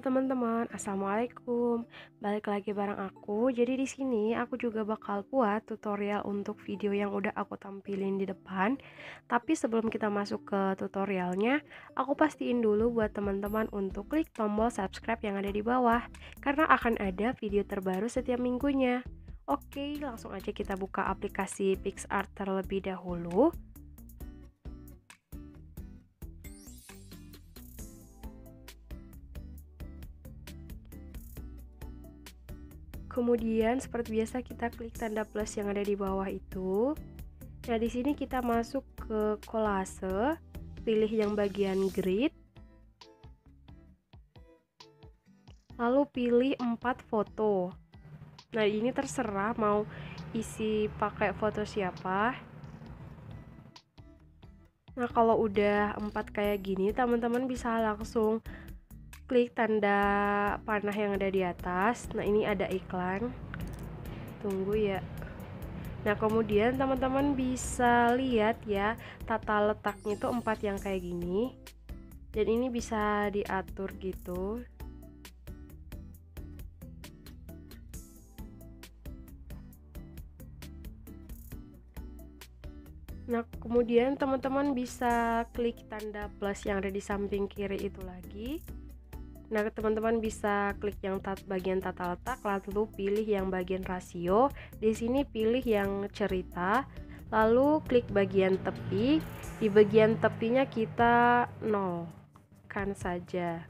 teman-teman, assalamualaikum. Balik lagi bareng aku. Jadi di sini aku juga bakal buat tutorial untuk video yang udah aku tampilin di depan. Tapi sebelum kita masuk ke tutorialnya, aku pastiin dulu buat teman-teman untuk klik tombol subscribe yang ada di bawah, karena akan ada video terbaru setiap minggunya. Oke, langsung aja kita buka aplikasi PicsArt terlebih dahulu. Kemudian seperti biasa kita klik tanda plus yang ada di bawah itu. Nah, di sini kita masuk ke kolase, pilih yang bagian grid. Lalu pilih 4 foto. Nah, ini terserah mau isi pakai foto siapa. Nah, kalau udah 4 kayak gini, teman-teman bisa langsung klik tanda panah yang ada di atas. Nah, ini ada iklan. Tunggu ya. Nah, kemudian teman-teman bisa lihat ya, tata letaknya itu 4 yang kayak gini. Dan ini bisa diatur gitu. Nah, kemudian teman-teman bisa klik tanda plus yang ada di samping kiri itu lagi. Nah, teman-teman bisa klik yang bagian tata letak, lalu pilih yang bagian rasio. Di sini pilih yang cerita, lalu klik bagian tepi. Di bagian tepinya kita 0 kan saja.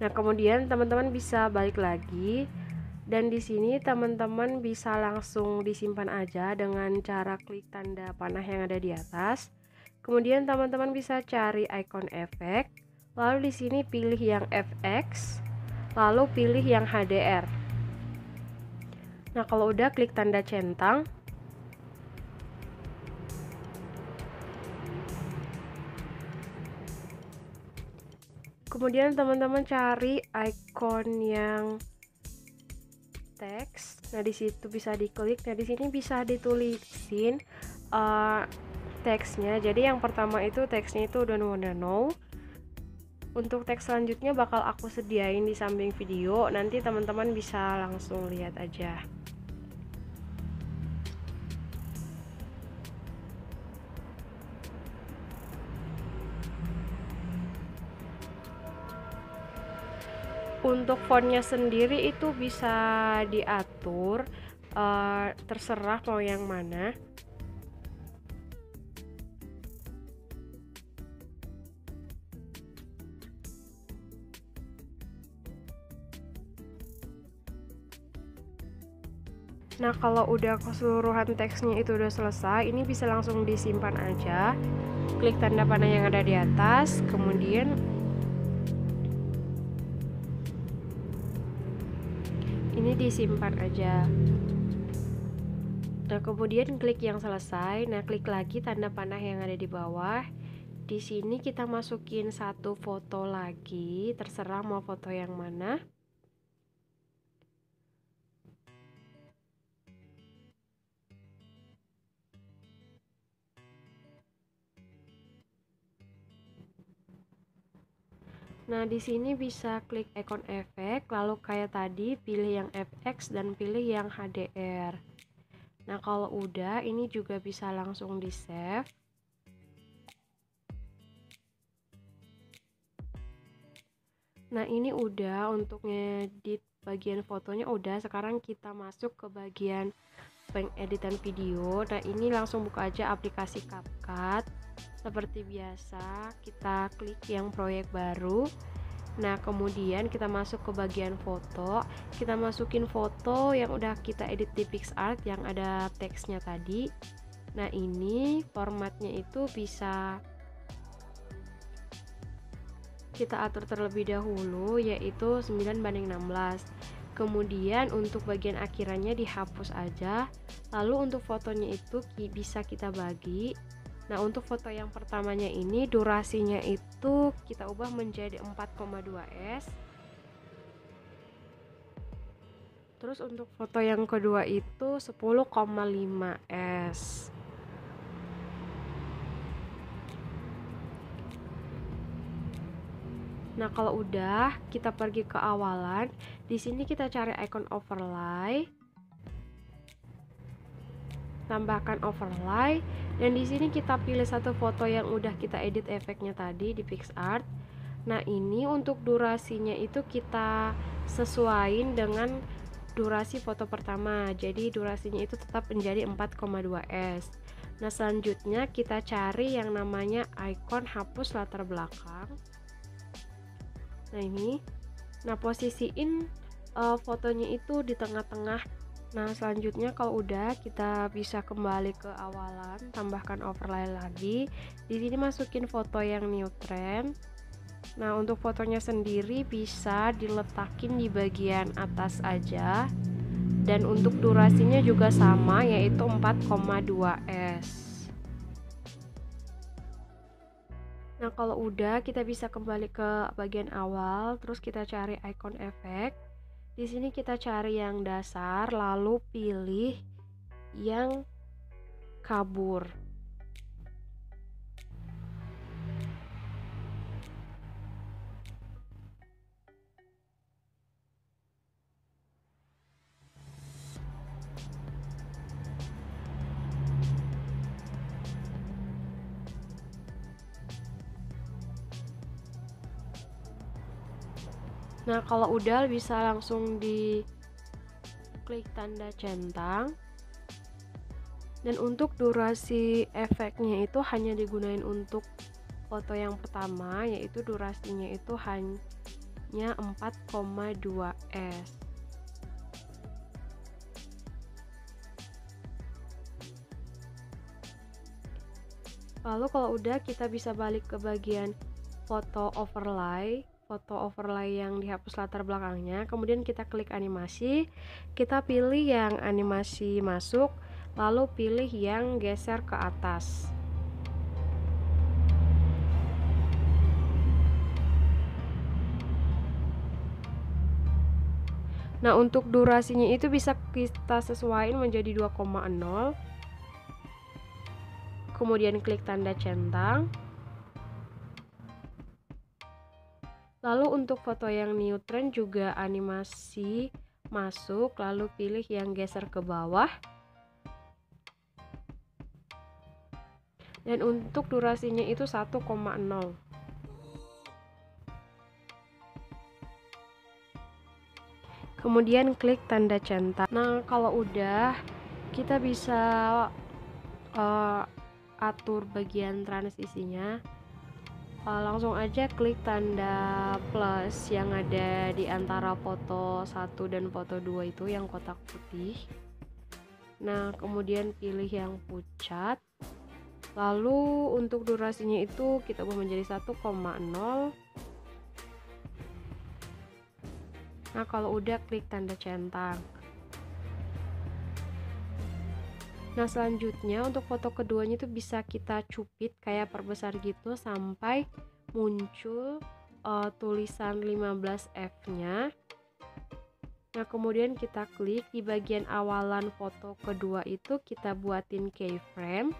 Nah, kemudian teman-teman bisa balik lagi, dan di sini teman-teman bisa langsung disimpan aja dengan cara klik tanda panah yang ada di atas. Kemudian teman-teman bisa cari icon efek. Lalu di sini pilih yang FX, lalu pilih yang HDR. Nah, kalau udah klik tanda centang. Kemudian teman-teman cari icon yang teks. Nah, di situ bisa diklik. Nah, di sini bisa ditulisin teksnya. Jadi yang pertama itu teksnya itu don't wanna know. Untuk teks selanjutnya bakal aku sediain di samping video, nanti teman-teman bisa langsung lihat aja. Untuk fontnya sendiri itu bisa diatur, terserah mau yang mana. Nah, kalau udah keseluruhan teksnya itu udah selesai, ini bisa langsung disimpan aja. Klik tanda panah yang ada di atas, kemudian ini disimpan aja. Nah, kemudian klik yang selesai. Nah, klik lagi tanda panah yang ada di bawah. Di sini kita masukin satu foto lagi, terserah mau foto yang mana. Nah, di sini bisa klik icon efek, lalu kayak tadi pilih yang FX dan pilih yang HDR. Nah, kalau udah ini juga bisa langsung di-save. Nah, ini udah untuk ngedit bagian fotonya udah. Sekarang kita masuk ke bagian pengeditan video. Nah, ini langsung buka aja aplikasi CapCut. Seperti biasa, kita klik yang proyek baru. Nah, kemudian kita masuk ke bagian foto. Kita masukin foto yang udah kita edit di PicsArt yang ada teksnya tadi. Nah, ini formatnya itu bisa kita atur terlebih dahulu, yaitu 9:16. Kemudian untuk bagian akhirannya dihapus aja. Lalu untuk fotonya itu bisa kita bagi. Nah, untuk foto yang pertamanya ini durasinya itu kita ubah menjadi 4,2 s. Terus untuk foto yang kedua itu 10,5 s. Nah, kalau udah, kita pergi ke awalan. Di sini kita cari icon overlay. Tambahkan overlay, dan di sini kita pilih satu foto yang udah kita edit efeknya tadi di PicsArt. Nah, ini untuk durasinya itu kita sesuaiin dengan durasi foto pertama. Jadi durasinya itu tetap menjadi 4,2s. Nah, selanjutnya kita cari yang namanya icon hapus latar belakang. Nah, ini. Nah, posisiin fotonya itu di tengah-tengah. Nah, selanjutnya kalau udah, kita bisa kembali ke awalan, tambahkan overlay lagi. Di sini masukin foto yang new trend. Nah, untuk fotonya sendiri bisa diletakin di bagian atas aja. Dan untuk durasinya juga sama, yaitu 4,2s. Nah, kalau udah, kita bisa kembali ke bagian awal, terus kita cari icon efek. Di sini kita cari yang dasar, lalu pilih yang kabur. Nah, kalau udah bisa langsung di klik tanda centang. Dan untuk durasi efeknya itu hanya digunain untuk foto yang pertama, yaitu durasinya itu hanya 4,2s. Lalu kalau udah, kita bisa balik ke bagian foto overlay yang dihapus latar belakangnya. Kemudian kita klik animasi, kita pilih yang animasi masuk, lalu pilih yang geser ke atas. Nah, untuk durasinya itu bisa kita sesuaikan menjadi 2,0. Kemudian klik tanda centang. Lalu untuk foto yang new trend juga animasi masuk, lalu pilih yang geser ke bawah. Dan untuk durasinya itu 1,0. Kemudian klik tanda centang. Nah, kalau udah, kita bisa atur bagian transisinya. Langsung aja klik tanda plus yang ada di antara foto 1 dan foto 2 itu yang kotak putih. Nah, kemudian pilih yang pucat. Lalu untuk durasinya itu kita ubah menjadi 1,0. Nah, kalau udah, klik tanda centang. Nah, selanjutnya untuk foto keduanya itu bisa kita cupit kayak perbesar gitu sampai muncul tulisan 15F-nya. Nah, kemudian kita klik di bagian awalan foto kedua itu, kita buatin keyframe.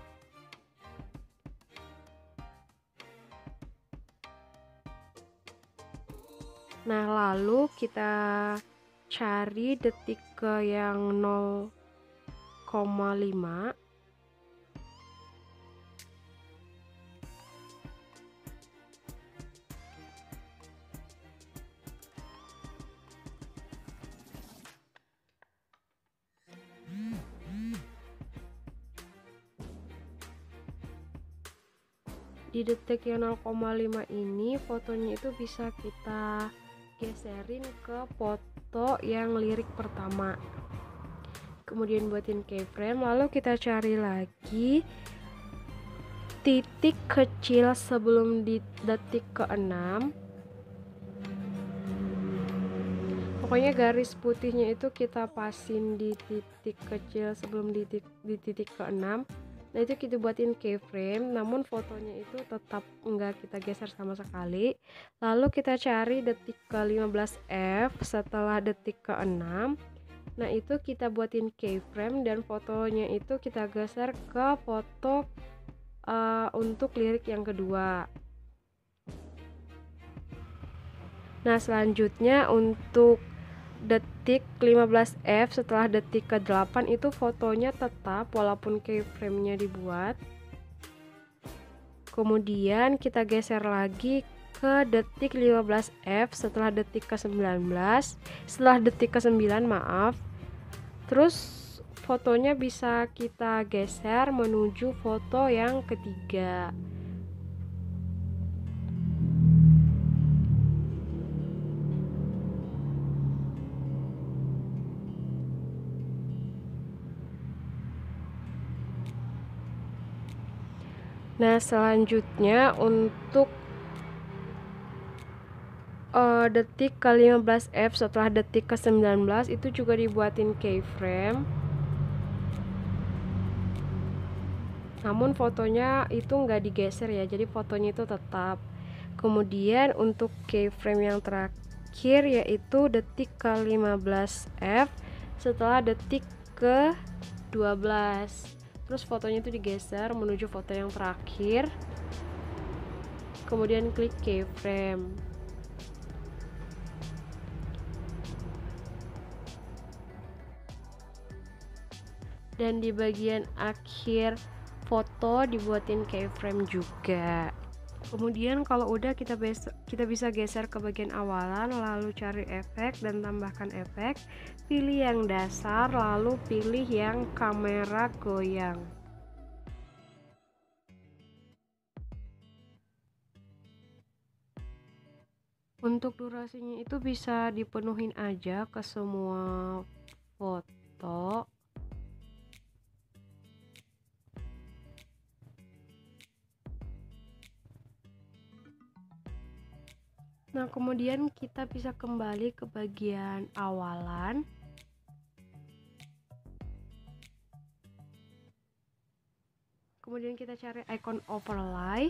Nah, lalu kita cari detik ke yang 0,5. Di detik yang 0,5 ini fotonya itu bisa kita geserin ke foto yang lirik pertama. Kemudian buatin keyframe, lalu kita cari lagi titik kecil sebelum di detik ke-6. Pokoknya garis putihnya itu kita pasin di titik kecil sebelum di titik ke-6. Nah, itu kita buatin keyframe, namun fotonya itu tetap enggak kita geser sama sekali. Lalu kita cari detik ke-15F setelah detik ke-6. Nah, itu kita buatin keyframe dan fotonya itu kita geser ke foto untuk lirik yang kedua. Nah, selanjutnya untuk detik 15F setelah detik ke-8 itu fotonya tetap walaupun keyframe-nya dibuat. Kemudian kita geser lagi ke detik 15F setelah detik ke-19, setelah detik ke-9 maaf. Terus fotonya bisa kita geser menuju foto yang ketiga. Nah, selanjutnya untuk detik ke-15F setelah detik ke-19 itu juga dibuatin keyframe. Namun fotonya itu nggak digeser ya, jadi fotonya itu tetap. Kemudian untuk keyframe yang terakhir yaitu detik ke-15F setelah detik ke-12. Terus fotonya itu digeser menuju foto yang terakhir. Kemudian klik keyframe. Dan di bagian akhir foto dibuatin keyframe juga. Kemudian kalau udah kita bisa geser ke bagian awalan, lalu cari efek dan tambahkan efek, pilih yang dasar, lalu pilih yang kamera goyang. Untuk durasinya itu bisa dipenuhin aja ke semua foto. Nah, kemudian kita bisa kembali ke bagian awalan. Kemudian kita cari icon overlay,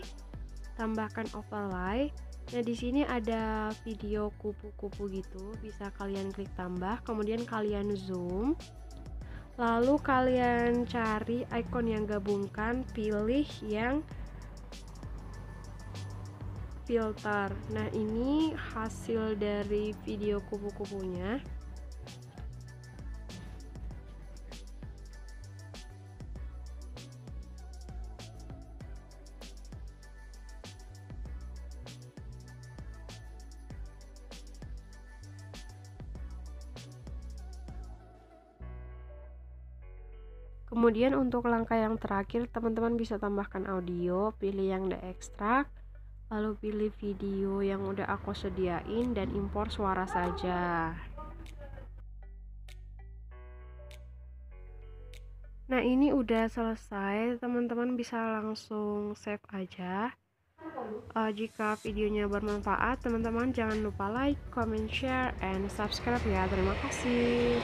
tambahkan overlay. Nah, di sini ada video kupu-kupu gitu, bisa kalian klik tambah, kemudian kalian zoom. Lalu kalian cari icon yang gabungkan, pilih yang filter. Nah, ini hasil dari video kupu-kupunya. Kemudian untuk langkah yang terakhir, teman-teman bisa tambahkan audio, pilih yang the extract, lalu pilih video yang udah aku sediain dan impor suara saja. Nah, ini udah selesai, teman-teman bisa langsung save aja. Jika videonya bermanfaat, teman-teman jangan lupa like, comment, share, and subscribe ya. Terima kasih.